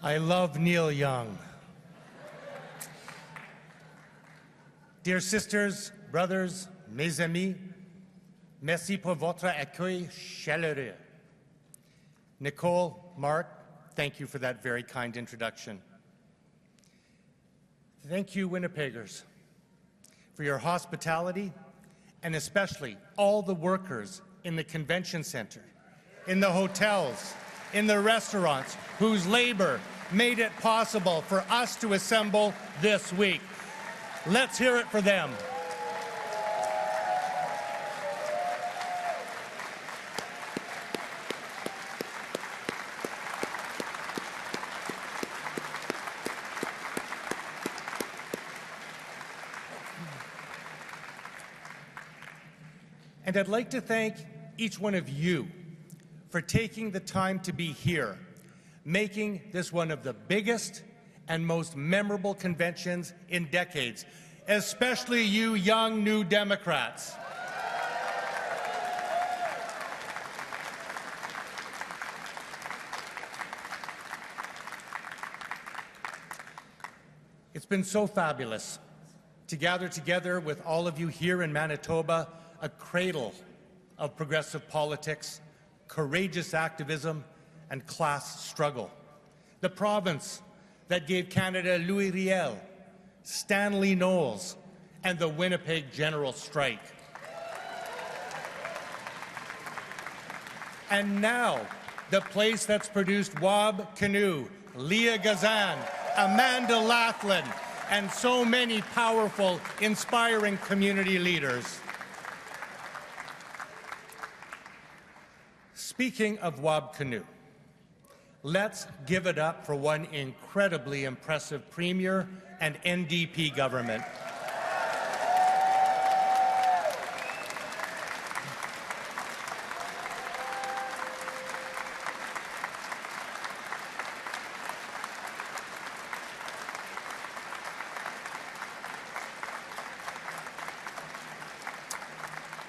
I love Neil Young. Dear sisters, brothers, mes amis, merci pour votre accueil chaleureux. Nicole, Mark, thank you for that very kind introduction. Thank you, Winnipeggers, for your hospitality, and especially all the workers in the convention center, in the hotels, in the restaurants, whose labor made it possible for us to assemble this week. Let's hear it for them. And I'd like to thank each one of you for taking the time to be here, making this one of the biggest and most memorable conventions in decades, especially you young New Democrats. It's been so fabulous to gather together with all of you here in Manitoba, a cradle of progressive politics, courageous activism, and class struggle. The province that gave Canada Louis Riel, Stanley Knowles, and the Winnipeg General Strike. And now, the place that's produced Wab Kinew, Leah Gazan, Amanda Laughlin, and so many powerful, inspiring community leaders. Speaking of Wab Kinew, let's give it up for one incredibly impressive Premier and NDP government.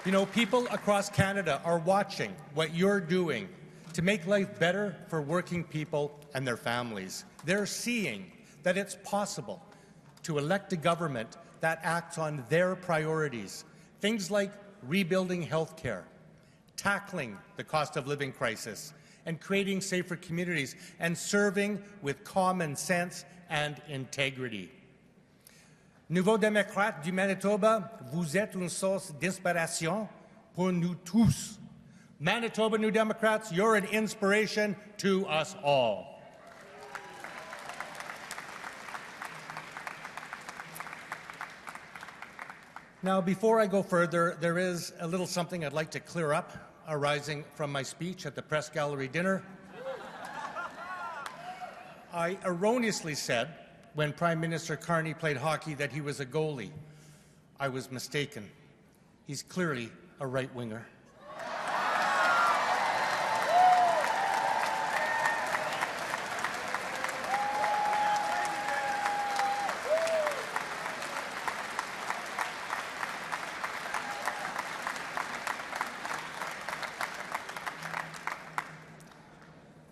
You know, people across Canada are watching what you're doing to make life better for working people and their families. They're seeing that it's possible to elect a government that acts on their priorities, things like rebuilding healthcare, tackling the cost of living crisis, and creating safer communities, and serving with common sense and integrity. Nouveau démocrate du Manitoba, vous êtes une source d'inspiration pour nous tous. Manitoba New Democrats, you're an inspiration to us all. Now, before I go further, there is a little something I'd like to clear up arising from my speech at the press gallery dinner. I erroneously said, when Prime Minister Carney played hockey, that he was a goalie. I was mistaken. He's clearly a right-winger.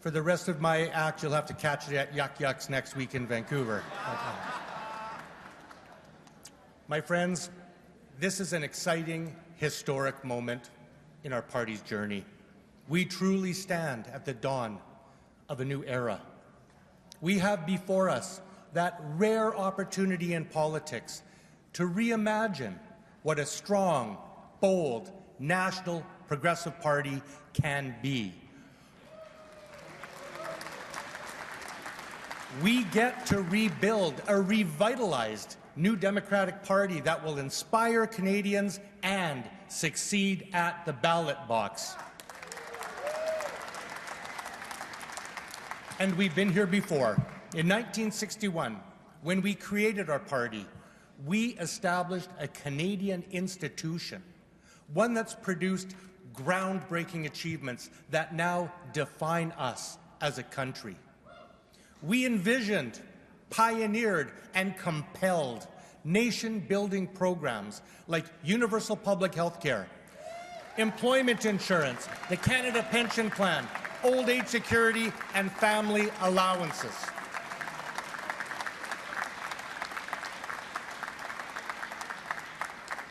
For the rest of my act, you'll have to catch it at Yuck Yucks next week in Vancouver. Okay. My friends, this is an exciting, historic moment in our party's journey. We truly stand at the dawn of a new era. We have before us that rare opportunity in politics to reimagine what a strong, bold, national progressive party can be. We get to rebuild a revitalized New Democratic Party that will inspire Canadians and succeed at the ballot box. And we've been here before. In 1961, when we created our party, we established a Canadian institution, one that's produced groundbreaking achievements that now define us as a country. We envisioned, pioneered, and compelled nation-building programs like universal public health care, employment insurance, the Canada Pension Plan, old age security, and family allowances.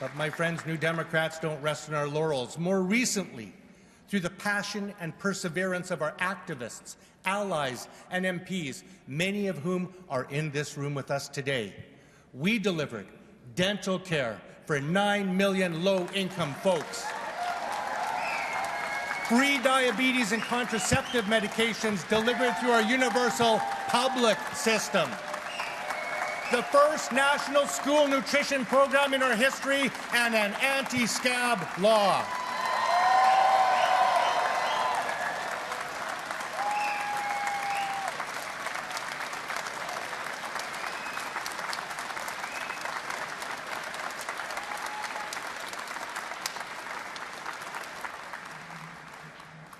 But my friends, New Democrats don't rest on our laurels. More recently, through the passion and perseverance of our activists, allies, and MPs, many of whom are in this room with us today, we delivered dental care for 9 million low-income folks, free diabetes and contraceptive medications delivered through our universal public system, the first national school nutrition program in our history, and an anti-scab law.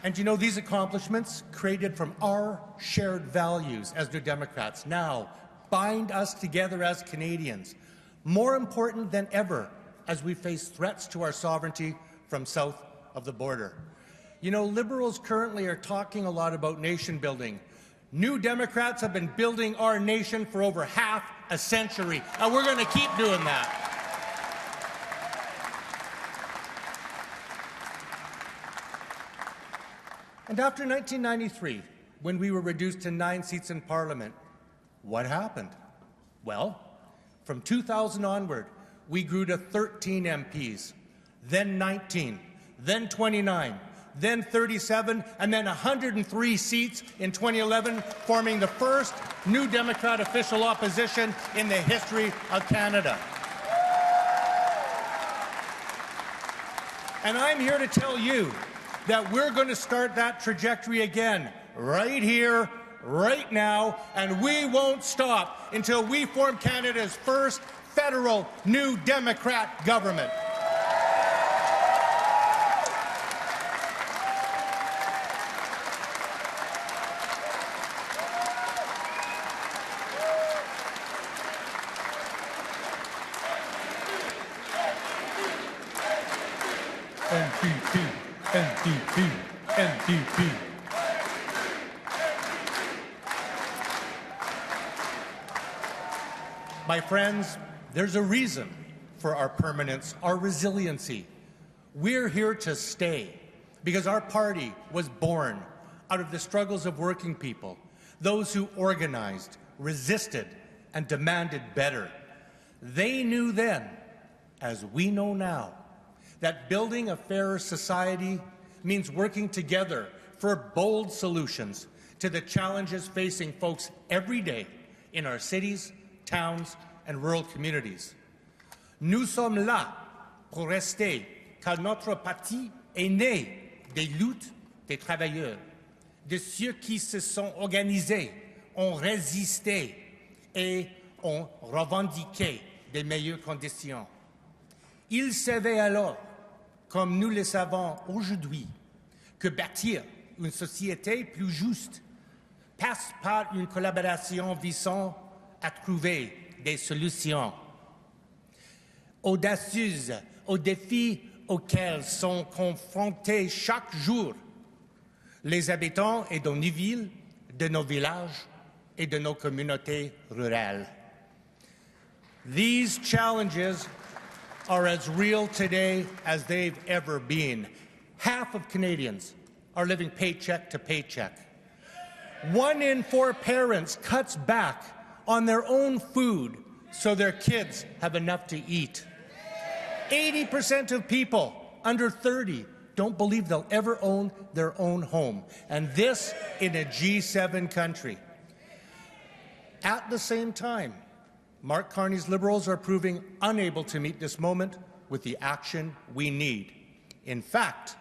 And you know, these accomplishments, created from our shared values as New Democrats, now bind us together as Canadians, more important than ever as we face threats to our sovereignty from south of the border. You know, Liberals currently are talking a lot about nation building. New Democrats have been building our nation for over half a century, and we're going to keep doing that. And after 1993, when we were reduced to 9 seats in Parliament, what happened? Well, from 2000 onward, we grew to 13 MPs, then 19, then 29, then 37, and then 103 seats in 2011, forming the first New Democrat official opposition in the history of Canada. And I'm here to tell you that we're going to start that trajectory again, right here, right now, and we won't stop until we form Canada's first federal New Democrat government. NDP, NDP, NDP. My friends, there's a reason for our permanence, our resiliency. We're here to stay because our party was born out of the struggles of working people, those who organized, resisted, and demanded better. They knew then, as we know now, that building a fairer society means working together for bold solutions to the challenges facing folks every day in our cities, towns, and rural communities. Nous sommes là pour rester, car notre parti est né des luttes des travailleurs, de ceux qui se sont organisés, ont résisté et ont revendiqué de meilleures conditions. Ils savaient alors, comme nous le savons aujourd'hui, que bâtir une société plus juste passe par une collaboration visant à trouver des solutions audacieuses aux défis auxquels sont confrontés chaque jour les habitants et de nos villes, de nos villages et de nos communautés rurales. These challenges are as real today as they've ever been. Half of Canadians are living paycheck to paycheck. 1 in 4 parents cuts back on their own food so their kids have enough to eat. 80% of people under 30 don't believe they'll ever own their own home, and this in a G7 country. At the same time, Mark Carney's Liberals are proving unable to meet this moment with the action we need. In fact,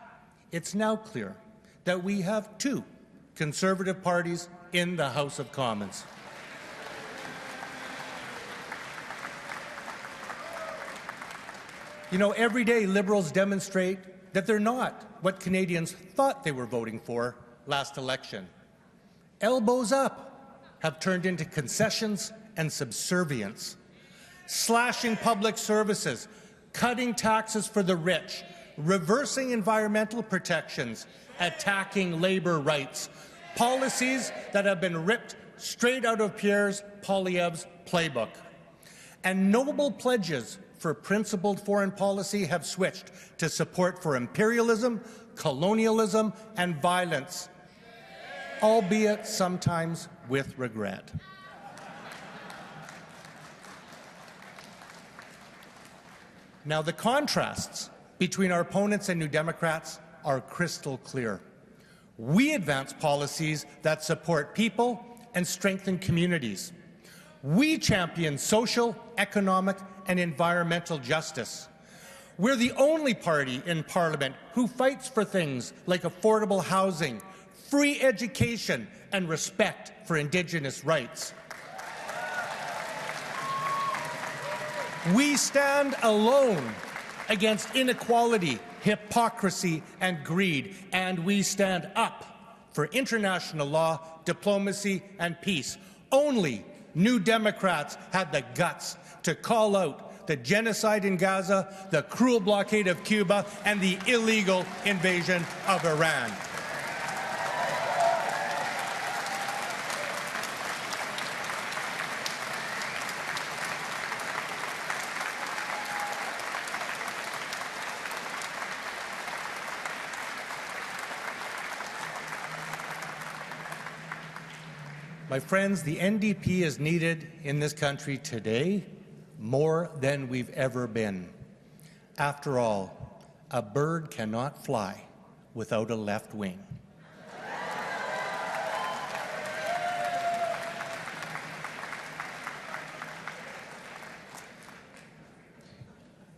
it's now clear that we have 2 Conservative parties in the House of Commons. You know, every day Liberals demonstrate that they're not what Canadians thought they were voting for last election. Elbows up have turned into concessions and subservience, slashing public services, cutting taxes for the rich, reversing environmental protections, attacking labour rights, policies that have been ripped straight out of Pierre Poilievre's playbook, and noble pledges for principled foreign policy have switched to support for imperialism, colonialism, and violence, albeit sometimes with regret. Now, the contrasts between our opponents and New Democrats are crystal clear. We advance policies that support people and strengthen communities. We champion social, economic, and environmental justice. We're the only party in Parliament who fights for things like affordable housing, free education, and respect for Indigenous rights. We stand alone against inequality, hypocrisy, and greed, and we stand up for international law, diplomacy, and peace. Only New Democrats had the guts to call out the genocide in Gaza, the cruel blockade of Cuba, and the illegal invasion of Iran. My friends, the NDP is needed in this country today more than we've ever been. After all, a bird cannot fly without a left wing.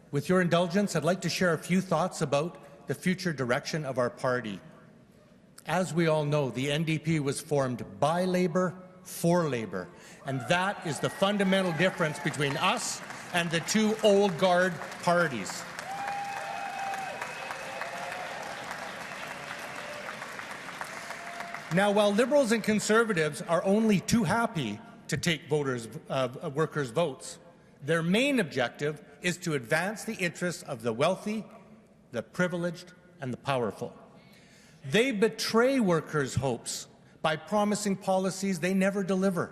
With your indulgence, I'd like to share a few thoughts about the future direction of our party. As we all know, the NDP was formed by Labour, for Labour, and that is the fundamental difference between us and the two old guard parties. Now, while Liberals and Conservatives are only too happy to take workers' votes, their main objective is to advance the interests of the wealthy, the privileged, and the powerful. They betray workers' hopes by promising policies they never deliver,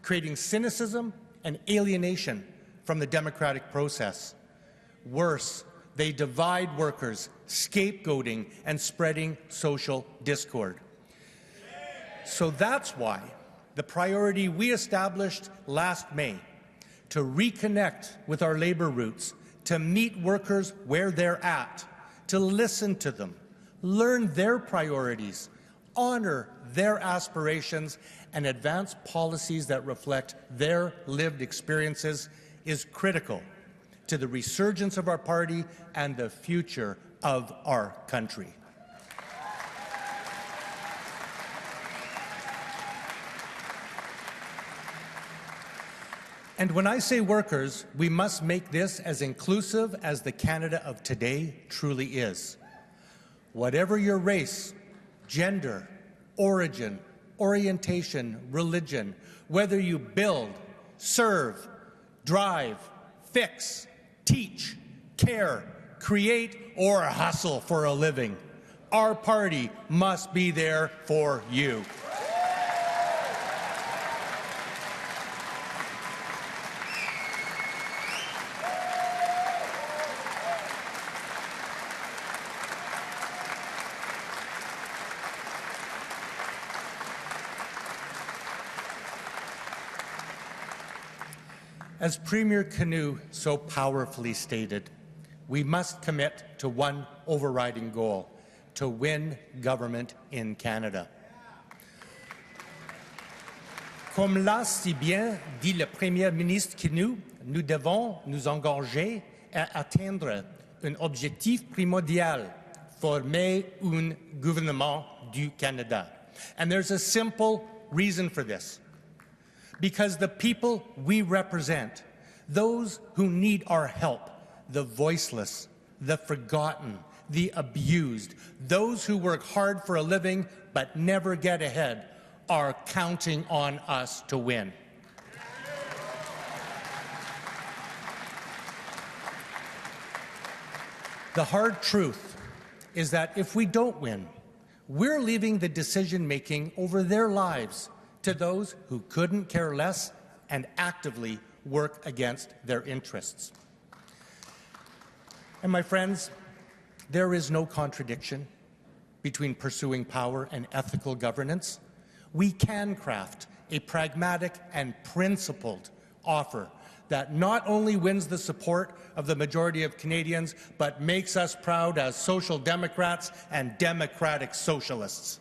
creating cynicism and alienation from the democratic process. Worse, they divide workers, scapegoating and spreading social discord. So that's why the priority we established last May to reconnect with our labour roots, to meet workers where they're at, to listen to them, learn their priorities, honour their aspirations, and advance policies that reflect their lived experiences is critical to the resurgence of our party and the future of our country. And when I say workers, we must make this as inclusive as the Canada of today truly is. Whatever your race, gender, origin, orientation, religion, whether you build, serve, drive, fix, teach, care, create, or hustle for a living, our party must be there for you. As Premier Canoe so powerfully stated, we must commit to one overriding goal: to win government in Canada. Comme l'a si bien dit le Premier ministre Canoe, nous devons nous engager à atteindre un objectif primordial: former un gouvernement du Canada. And there's a simple reason for this. Because the people we represent, those who need our help, the voiceless, the forgotten, the abused, those who work hard for a living but never get ahead, are counting on us to win. The hard truth is that if we don't win, we're leaving the decision-making over their lives to those who couldn't care less and actively work against their interests. And my friends, there is no contradiction between pursuing power and ethical governance. We can craft a pragmatic and principled offer that not only wins the support of the majority of Canadians, but makes us proud as social democrats and democratic socialists.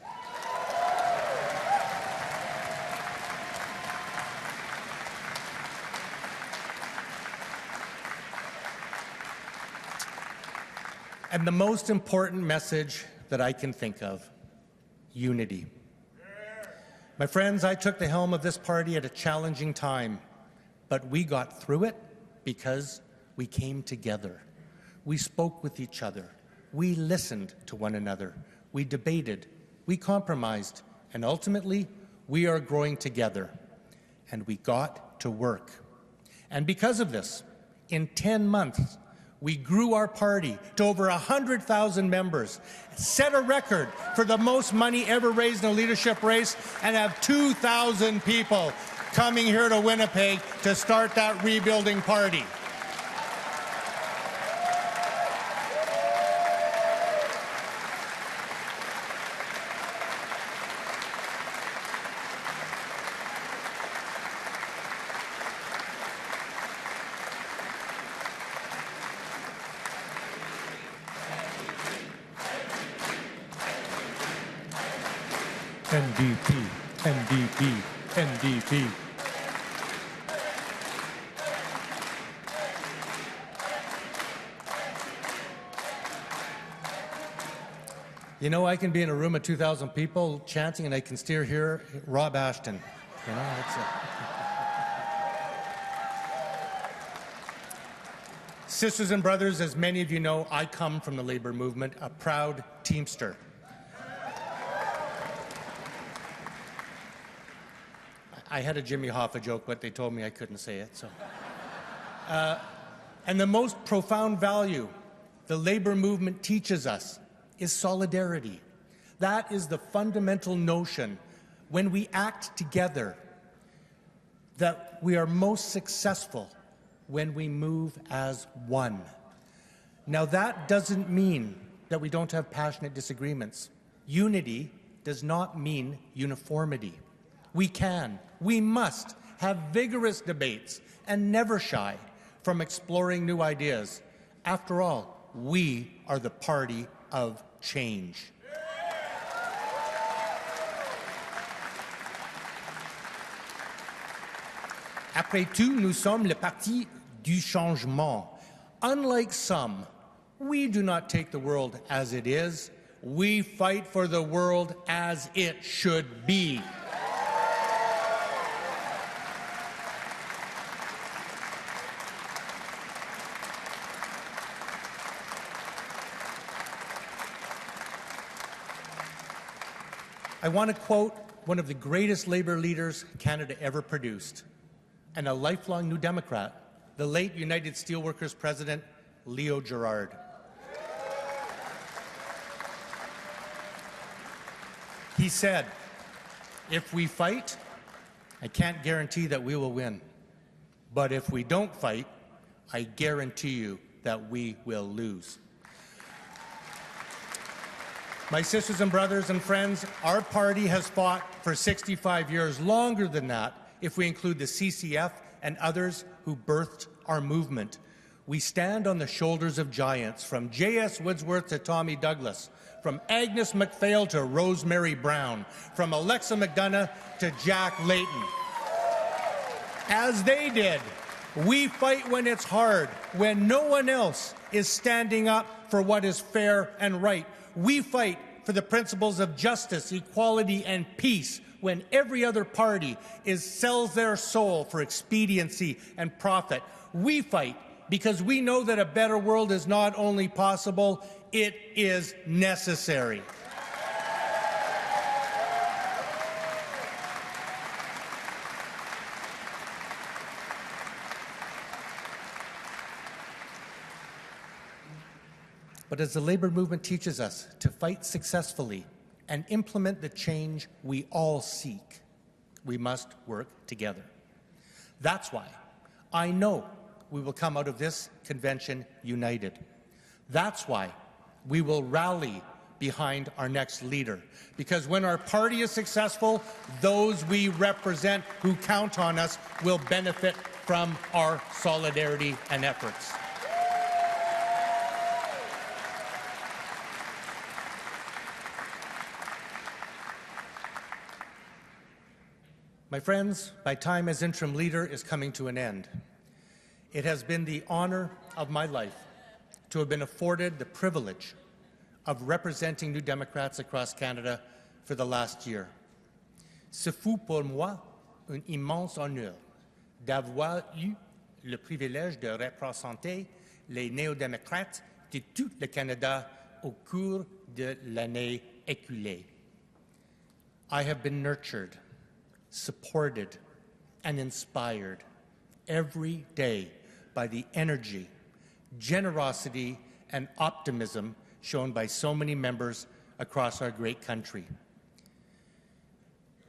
And the most important message that I can think of, unity. My friends, I took the helm of this party at a challenging time, but we got through it because we came together. We spoke with each other. We listened to one another. We debated. We compromised. And ultimately, we are growing together. And we got to work. And because of this, in 10 months, we grew our party to over 100,000 members, set a record for the most money ever raised in a leadership race, and have 2,000 people coming here to Winnipeg to start that rebuilding party. NDP, NDP, NDP. You know, I can be in a room of 2,000 people chanting and I can still hear Rob Ashton. You know, it's Sisters and brothers, as many of you know, I come from the labor movement, a proud Teamster. I had a Jimmy Hoffa joke, but they told me I couldn't say it. So, and the most profound value the labor movement teaches us is solidarity. That is the fundamental notion when we act together, that we are most successful when we move as one. Now, that doesn't mean that we don't have passionate disagreements. Unity does not mean uniformity. We can, we must have vigorous debates and never shy from exploring new ideas. After all, we are the party of change. Après tout, nous sommes le parti du changement. Unlike some, we do not take the world as it is. We fight for the world as it should be. I want to quote one of the greatest labor leaders Canada ever produced, and a lifelong New Democrat, the late United Steelworkers President, Leo Gerard. He said, "If we fight, I can't guarantee that we will win. But if we don't fight, I guarantee you that we will lose." My sisters and brothers and friends, our party has fought for 65 years, longer than that, if we include the CCF and others who birthed our movement. We stand on the shoulders of giants, from J.S. Woodsworth to Tommy Douglas, from Agnes MacPhail to Rosemary Brown, from Alexa McDonough to Jack Layton. As they did, we fight when it's hard, when no one else is standing up for what is fair and right. We fight for the principles of justice, equality, and peace when every other party sells their soul for expediency and profit. We fight because we know that a better world is not only possible, it is necessary. But as the labor movement teaches us to fight successfully and implement the change we all seek, we must work together. That's why I know we will come out of this convention united. That's why we will rally behind our next leader, because when our party is successful, those we represent who count on us will benefit from our solidarity and efforts. My friends, my time as interim leader is coming to an end. It has been the honor of my life to have been afforded the privilege of representing New Democrats across Canada for the last year. Ce fut pour moi un immense honneur d'avoir eu le privilège de représenter les néo-démocrates de tout le Canada au cours de l'année écoulée. I have been nurtured, supported, and inspired every day by the energy, generosity, and optimism shown by so many members across our great country.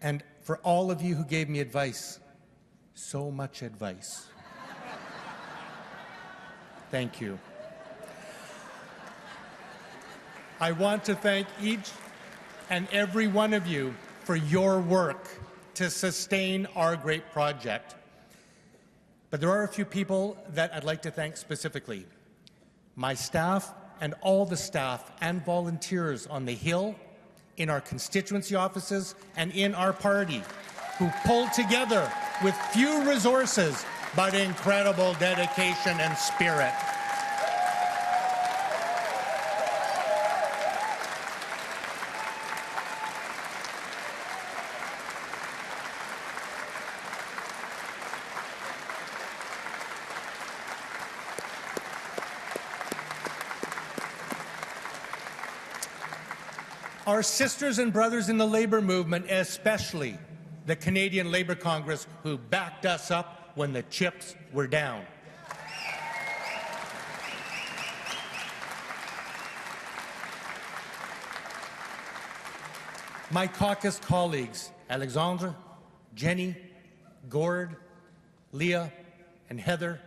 And for all of you who gave me advice, so much advice. Thank you. I want to thank each and every one of you for your work to sustain our great project. But there are a few people that I'd like to thank specifically. My staff and all the staff and volunteers on the Hill, in our constituency offices, and in our party, who pulled together with few resources but incredible dedication and spirit. Our sisters and brothers in the Labour movement, especially the Canadian Labour Congress, who backed us up when the chips were down. My caucus colleagues, Alexandre, Jenny, Gord, Leah, and Heather,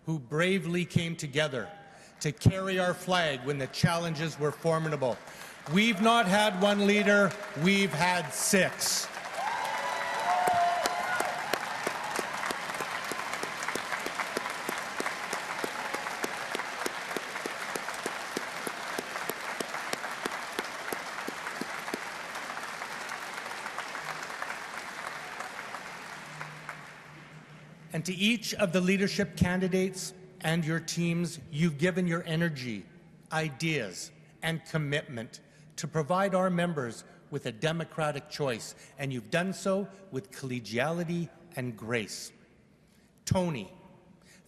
who bravely came together to carry our flag when the challenges were formidable. We've not had one leader, we've had six. And to each of the leadership candidates and your teams, you've given your energy, ideas, and commitment to provide our members with a democratic choice, and you've done so with collegiality and grace. Tony,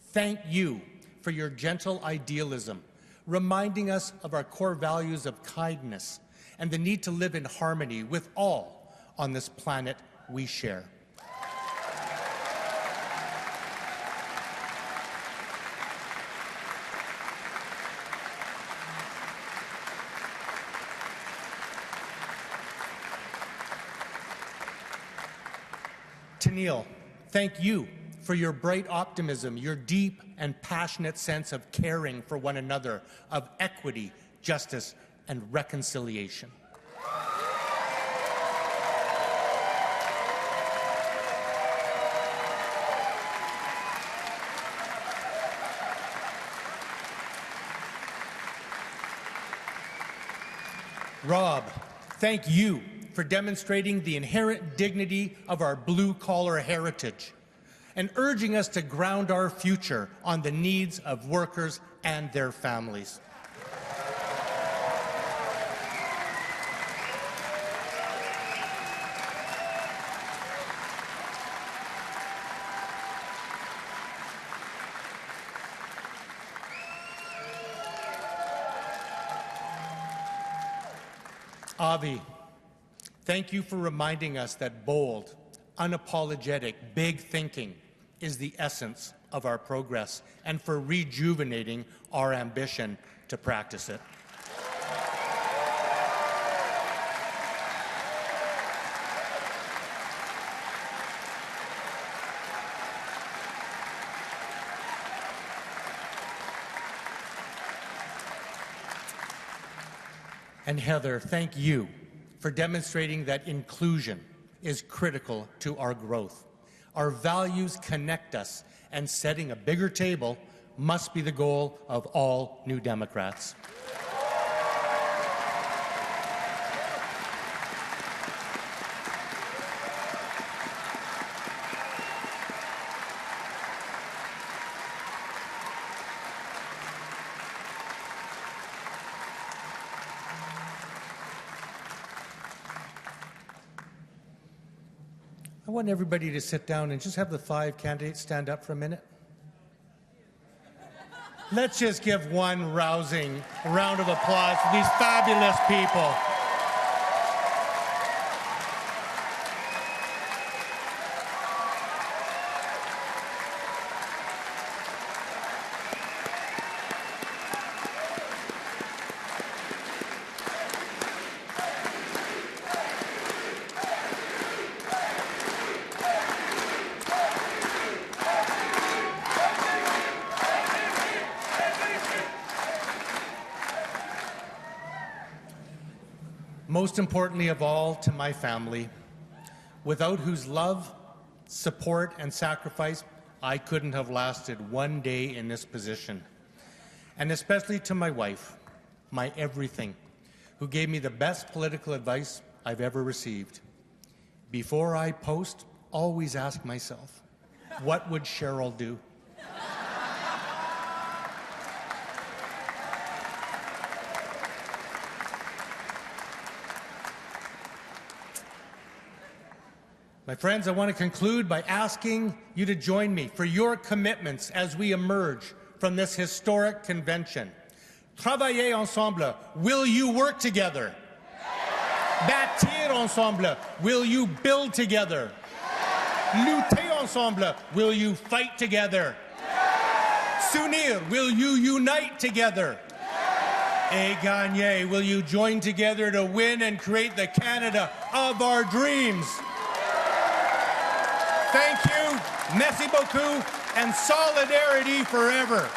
thank you for your gentle idealism, reminding us of our core values of kindness and the need to live in harmony with all on this planet we share. Neil, thank you for your bright optimism, your deep and passionate sense of caring for one another, of equity, justice, and reconciliation. Rob, thank you for demonstrating the inherent dignity of our blue-collar heritage and urging us to ground our future on the needs of workers and their families. Avi, thank you for reminding us that bold, unapologetic, big thinking is the essence of our progress, and for rejuvenating our ambition to practice it. And Heather, thank you for demonstrating that inclusion is critical to our growth. Our values connect us, and setting a bigger table must be the goal of all New Democrats. I want everybody to sit down and just have the 5 candidates stand up for a minute. Let's just give one rousing round of applause for these fabulous people. Most importantly of all, to my family, without whose love, support, and sacrifice, I couldn't have lasted one day in this position. And especially to my wife, my everything, who gave me the best political advice I've ever received. Before I post, always ask myself, what would Cheryl do? My friends, I want to conclude by asking you to join me for your commitments as we emerge from this historic convention. Travailler ensemble. Will you work together? Bâtir ensemble. Will you build together? Lutter ensemble. Will you fight together? S'unir. Will you unite together? Et gagner. Will you join together to win and create the Canada of our dreams? Thank you, merci beaucoup, and solidarity forever.